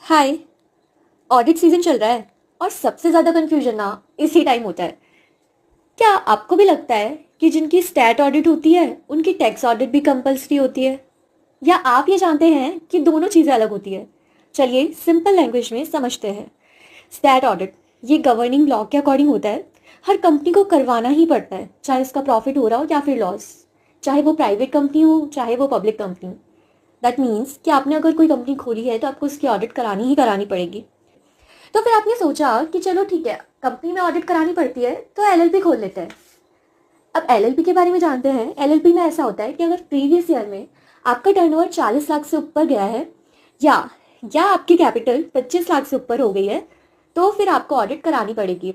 हाय। Audit season चल रहा है और सबसे ज़्यादा कंफ्यूजन ना इसी टाइम होता है। क्या आपको भी लगता है कि जिनकी स्टैट ऑडिट होती है उनकी टैक्स ऑडिट भी कंपलसरी होती है, या आप ये जानते हैं कि दोनों चीज़ें अलग होती है? चलिए सिंपल लैंग्वेज में समझते हैं। स्टैट ऑडिट ये गवर्निंग लॉ के अकॉर्डिंग होता है। हर कंपनी को करवाना ही पड़ता है, चाहे उसका प्रॉफिट हो रहा हो या फिर लॉस, चाहे वो प्राइवेट कंपनी हो चाहे वो पब्लिक कंपनी। दैट मीन्स कि आपने अगर कोई कंपनी खोली है तो आपको उसकी ऑडिट करानी ही करानी पड़ेगी। तो फिर आपने सोचा कि चलो ठीक है, कंपनी में ऑडिट करानी पड़ती है तो एलएलपी खोल लेते हैं। अब एलएलपी के बारे में जानते हैं। एलएलपी में ऐसा होता है कि अगर प्रीवियस ईयर में आपका टर्नओवर 40 लाख से ऊपर गया है, या आपकी कैपिटल 25 लाख से ऊपर हो गई है, तो फिर आपको ऑडिट करानी पड़ेगी।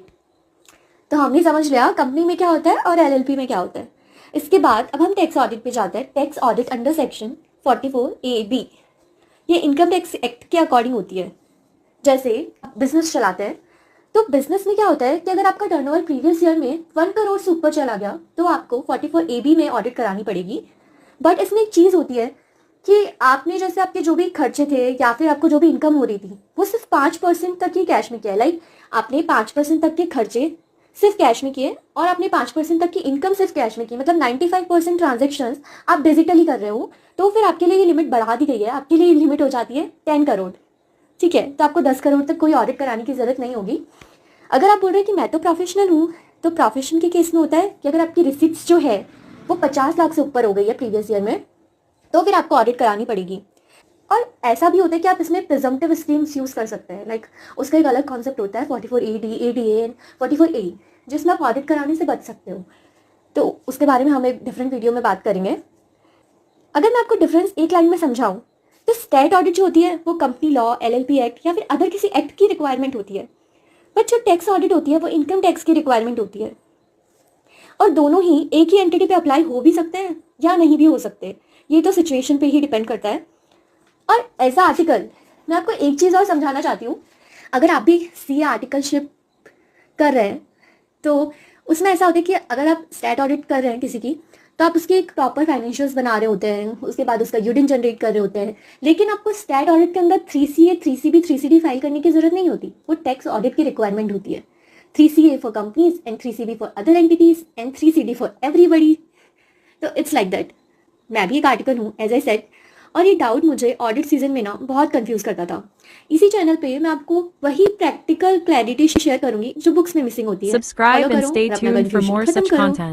तो हमने समझ लिया कंपनी में क्या होता है और एलएलपी में क्या होता है। इसके बाद अब हम टैक्स ऑडिट पे जाते हैं। Tax audit under section 44A(b), ये इनकम टैक्स एक्ट के अकॉर्डिंग होती है। जैसे बिजनेस चलाते हैं तो बिजनेस में क्या होता है कि अगर आपका टर्नओवर प्रीवियस ईयर में 1 करोड़ से ऊपर चला गया तो आपको 44A(b) में ऑडिट करानी पड़ेगी। बट इसमें एक चीज़ होती है कि आपने जैसे आपके जो भी खर्चे थे या फिर आपको जो भी इनकम हो रही थी वो सिर्फ 5% तक ही कैश में किया है। लाइक आपने 5% तक के खर्चे सिर्फ कैश में किए और आपने 5% तक की इनकम सिर्फ कैश में की, मतलब 95% ट्रांजेक्शन आप डिजिटली कर रहे हो। तो फिर आपके लिए ये लिमिट बढ़ा दी गई है। आपके लिए लिमिट हो जाती है 10 करोड़। ठीक है, तो आपको 10 करोड़ तक कोई ऑडिट कराने की जरूरत नहीं होगी। अगर आप बोल रहे हैं कि मैं तो प्रोफेशनल हूँ, तो प्रोफेशन के केस में होता है कि अगर आपकी रिसिप्ट्स जो है वो 50 लाख से ऊपर हो गई है प्रीवियस ईयर में, तो फिर आपको ऑडिट करानी पड़ेगी। और ऐसा भी होता है कि आप इसमें प्रिजम्पटिव स्कीम्स यूज़ कर सकते हैं। लाइक उसका एक अलग कॉन्सेप्ट होता है 44AD, ADA एंड 44A, जिसमें आप ऑडिट कराने से बच सकते हो। तो उसके बारे में हम एक डिफरेंट वीडियो में बात करेंगे। अगर मैं आपको डिफरेंस एक लाइन में समझाऊं तो स्टेट ऑडिट जो होती है वो कंपनी लॉ, एलएलपी एक्ट या फिर अदर किसी एक्ट की रिक्वायरमेंट होती है। बट जो टैक्स ऑडिट होती है वो इनकम टैक्स की रिक्वायरमेंट होती है। और दोनों ही एक ही एंटिटी पे अप्लाई हो भी सकते हैं या नहीं भी हो सकते, ये तो सिचुएशन पे ही डिपेंड करता है। और ऐसा आर्टिकल मैं आपको एक चीज़ और समझाना चाहती हूँ। अगर आप भी सीए आर्टिकलशिप कर रहे हैं तो उसमें ऐसा होता है कि अगर आप स्टैट ऑडिट कर रहे हैं किसी की, तो आप उसके एक प्रॉपर फाइनेंशियल्स बना रहे होते हैं, उसके बाद उसका यूडिन जनरेट कर रहे होते हैं। लेकिन आपको स्टैट ऑडिट के अंदर 3CA, 3CB, 3CD फाइल करने की जरूरत नहीं होती। वो टैक्स ऑडिट की रिक्वायरमेंट होती है। 3CA for companies and 3CB for other entities and 3CD for everybody. तो इट्स लाइक दैट। मैं भी एक आर्टिकल हूँ एज आई सेड, और ये डाउट मुझे ऑडिट सीजन में ना बहुत कंफ्यूज करता था। इसी चैनल पे मैं आपको वही प्रैक्टिकल क्लैरिटी शेयर करूंगी जो बुक्स में मिसिंग होती है। फॉलो Subscribe and करो stay और अपना tuned for कंफ्यूजन more खत्म such करो। content.